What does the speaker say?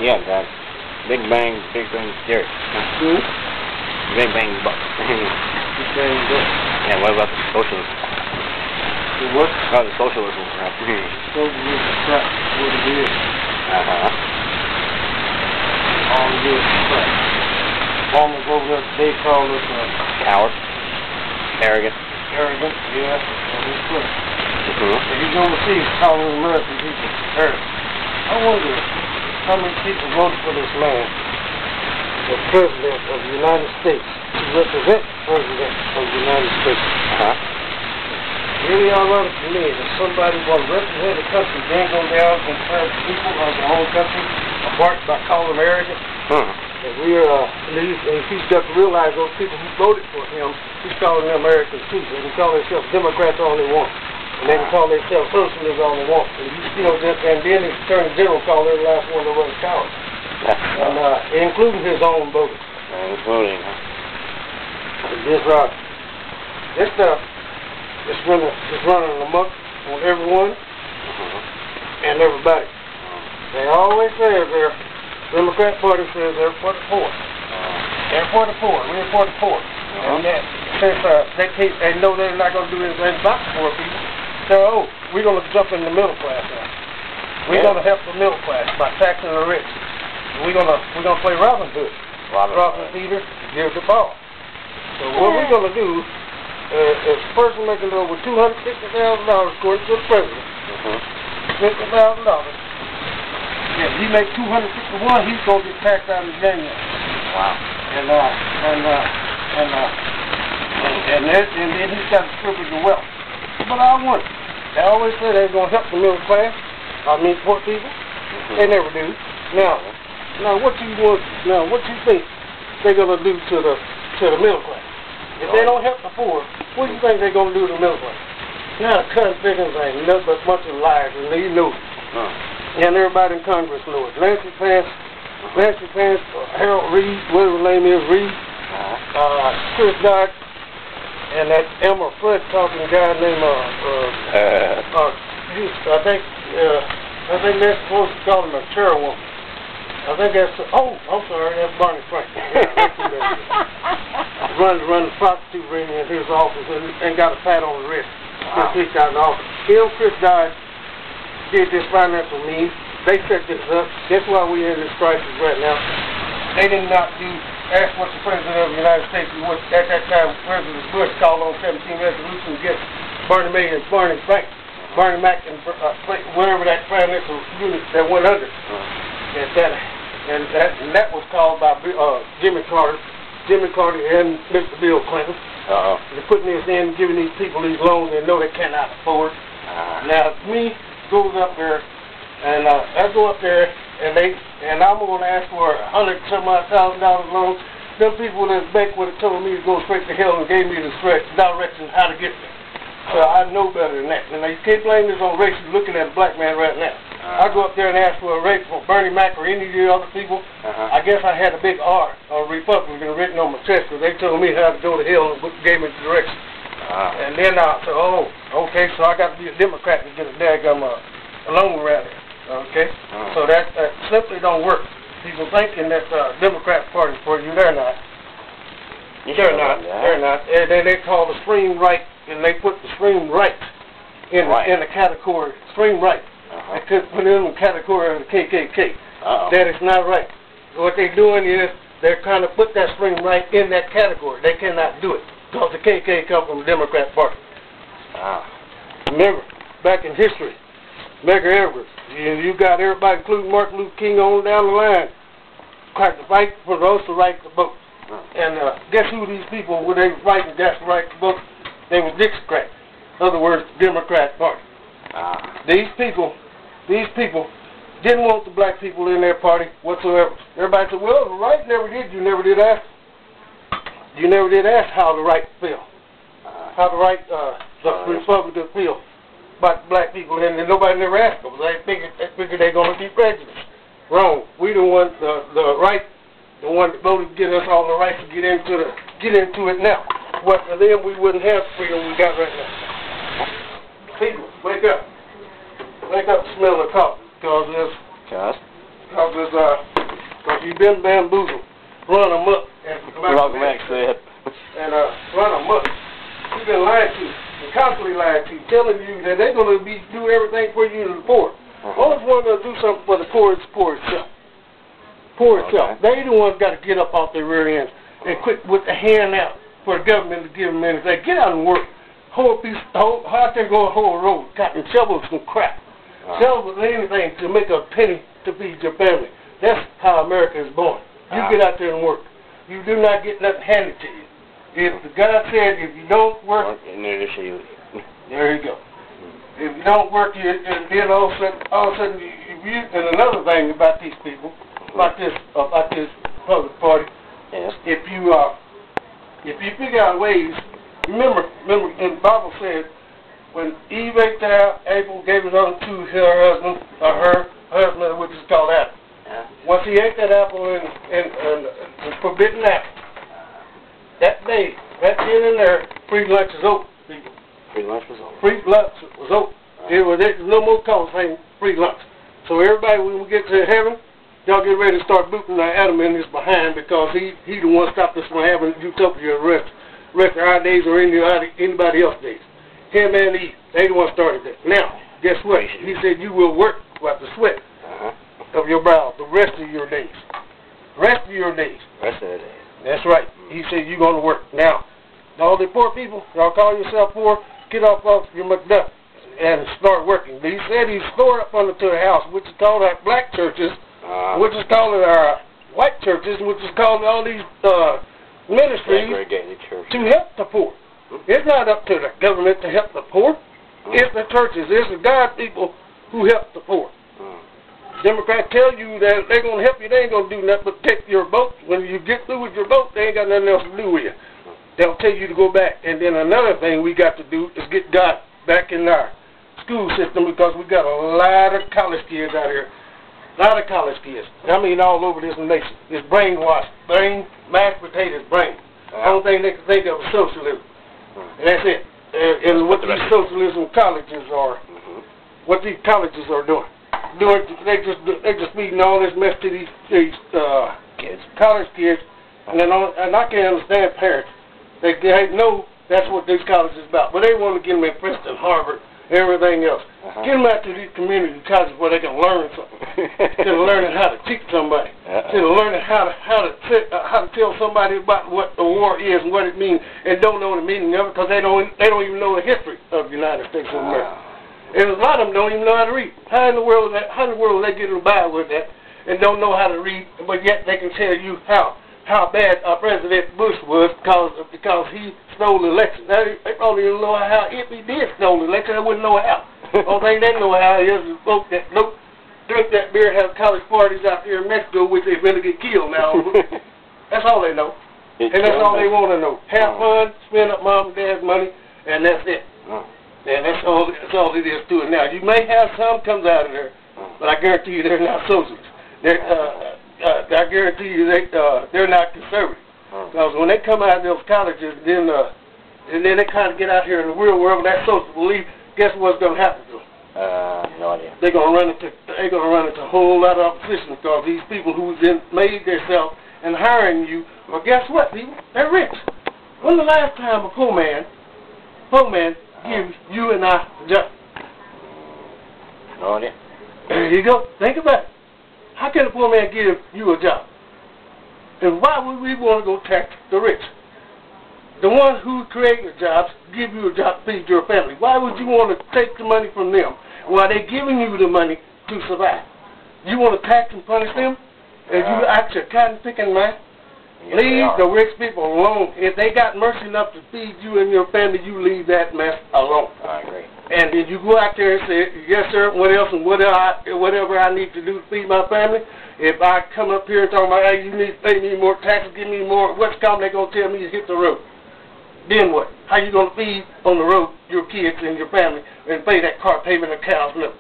Yeah, that Big Bang Theory. Big Bang Buck. Big Bang Buck. Yeah, what about the socialism? The what? Oh, the socialism crap. Socialism crap, what it is. All it is crap. Farmers over there, they call us coward. Arrogant. Arrogant, yeah. And it's crap. And you go overseas calling American people arrogant. I wonder how many people voted for this man as President of the United States to represent the President of the United States. Really ironic to me that somebody will represent the country, then go down and turn people of their own country apart by calling them arrogant. And he's got to realize those people who voted for him, he's calling them Americans too. They can call themselves Democrats all they want. And they can call themselves socialists all they want. And then his Attorney General called every last one of them cowards. And including his own voters. Voting, This stuff is running amok on everyone and everybody. They always say their Democrat Party says they're for the poor. They're for the poor. We're for the poor. And that, since they know they're not going to do anything about the poor people, so we're going to jump in the middle class now. We're going to help the middle class by taxing the rich. We're going to play Robin Hood. Robin Peter gives the ball. So what we're going to do is a person making over $250,000 according to the president. $50,000. If he makes $251, he's going to get taxed out of his January. Wow. And then he's got to distribute the wealth. But I wonder. They always say they're going to help the middle class. I mean, poor people. They never do. Now, what you think they're going to do to the middle class? If they don't help the poor, what do you think they're going to do to the middle class? Now, the Cotton Pickens ain't nothing but a bunch of liars, and they know it. And everybody in Congress knows it. Nancy Pence, Harold Reid, whatever his name is, Reid, Chris Dodd, and that Emma Flood talking guy named I think they're supposed to call him a chairwoman. I think that's I'm sorry, that's Barney Frank. Run the prostitute ring in his office and got a pat on the wrist. He's out of the office. Chris Dodd did this financial means. They set this up. That's why we're in this crisis right now. They did not ask what the President of the United States, at that time President Bush called on 17 resolutions against Bernie Mac and whatever that financial unit that went under. And that was called by Jimmy Carter and Mr. Bill Clinton. They're putting this in, giving these people these loans they know they cannot afford. Now, me goes up there, and I go up there, and I'm going to ask for $100,000 loan. Them people in the bank would have told me to go straight to hell and gave me the direction how to get there. So I know better than that. And you can't blame this on race. You're looking at a black man right now. I go up there and ask for a rate for Bernie Mac or any of the other people. I guess I had a big R, or Republican, written on my chest because they told me how to go to hell and gave me the direction. And then I said, okay, so I got to be a Democrat to get a daggum loan around here. Okay? So that simply don't work. People thinking that Democrat Party for you, they're not. They're not. And then they call the extreme right, and they put the extreme right in the category, extreme right. They could put it in the category of the KKK. That is not right. What they're doing is they're trying to put that extreme right in that category. They cannot do it because the KKK come from the Democrat Party. Remember, back in history, Medgar Evers, you got everybody, including Martin Luther King, on down the line, tried to fight for those to right to vote. And guess who these people, when they were fighting against the right to vote, they were Dixiecrats. In other words, Democrat Party. These people didn't want the black people in their party whatsoever. Everybody said, well, the right never did. You never did ask. You never did ask how the right feel. How the right, the Republicans feel about black people, and nobody never asked them. They figured they're going to be prejudiced. Wrong. We the one, the right, the one that voted to get us all the right to get into it now. What for them, we wouldn't have the freedom we got right now. People, wake up. Wake up, smell the coffee, because Because you've been bamboozled, run amok, as Malcolm X said. And run amok. You've been lied to, and constantly lied to, telling you that they're going to do everything for you and the poor. Only one going to do something for the poor is the poor itself. Poor itself. They the ones got to get up off their rear ends and quit with the hand out for the government to give them anything. Get out and work. Out there go a whole road, cotton shovels some crap. Shovels anything to make a penny to feed your family. That's how America is born. You get out there and work. You do not get nothing handed to you. If the God said if you don't work, there you go. If you don't work, and then all of a sudden, and another thing about these people, about this Republican Party, if you figure out ways, remember, and the Bible said when Eve ate the apple, gave it unto her husband, which is called Adam. Once he ate that apple and forbidden apple, that day, right then and there, free lunch is open. Free lunch was over. Free lunch was open. There's no more calls saying free lunch. So everybody, when we get to heaven, y'all get ready to start booting Adam in his behind because he the one stopped us from having utopia the rest of our days or anybody else's days. Him and Eve, they the one started that. Now, guess what? He said you will work without the sweat of your brow the rest of your days. Rest of your days. Rest of the days. That's right. He said you're going to work. Now, all the poor people, y'all call yourself poor, get off your McDuck and start working. He said he's stored up under the house, which is called our black churches, which is called our white churches, which is called all these ministries to help the poor. It's not up to the government to help the poor. It's the churches. It's the God people who help the poor. Democrats tell you that they're going to help you. They ain't going to do nothing but take your vote. When you get through with your vote, they ain't got nothing else to do with you. They'll tell you to go back. And then another thing we got to do is get God back in our school system because we got a lot of college kids out here. A lot of college kids. I mean all over this nation. It's brainwashed. Mashed potatoes brain. The only thing they can think of is socialism. And that's it. And what these socialism colleges are, what these colleges are doing. They just feeding all this mess to these kids, college kids, and I can't understand parents. They know that's what these colleges is about, but they want to get them in Princeton, Harvard, everything else. Get them out to these community colleges where they can learn something. Instead of learning how to teach somebody, instead of learning how to tell somebody about what the war is and what it means, and don't know the meaning of it because they don't even know the history of the United States of America. And a lot of them don't even know how to read. How in the world they get by with that and don't know how to read, but yet they can tell you how bad President Bush was because he stole the election. They probably don't know how if he did steal the election, they wouldn't know how. Only thing they know how is folks that drink that beer, have college parties out there in Mexico, which they're going to get killed now. That's all they know. And that's all they want to know. Have fun, spend up mom and dad's money, and that's it. And that's all it is to it. Now, you may have some comes out of there, but I guarantee you they're not socialists. I guarantee you they're not conservative. Because when they come out of those colleges, and then they kind of get out here in the real world with that social belief, guess what's going to happen to them? No idea. They're going to run into a whole lot of opposition because these people who've made themselves and hiring you, well, guess what, people? They're rich. When the last time a poor man gives you and I a job? No idea. There you go. Think about it. How can a poor man give you a job? And why would we want to go tax the rich? The ones who create the jobs give you a job to feed your family. Why would you want to take the money from them while they're giving you the money to survive? You want to tax and punish them? And you act your cotton-picking man? Yes, leave the rich people alone. If they got mercy enough to feed you and your family, you leave that mess alone. I agree. And then you go out there and say, yes, sir, what else and whatever I need to do to feed my family. If I come up here and talk about, hey, you need to pay me more taxes, give me more, what's coming, they're going to tell me to hit the road. Then what? How you going to feed on the road your kids and your family and pay that car payment and cows milk?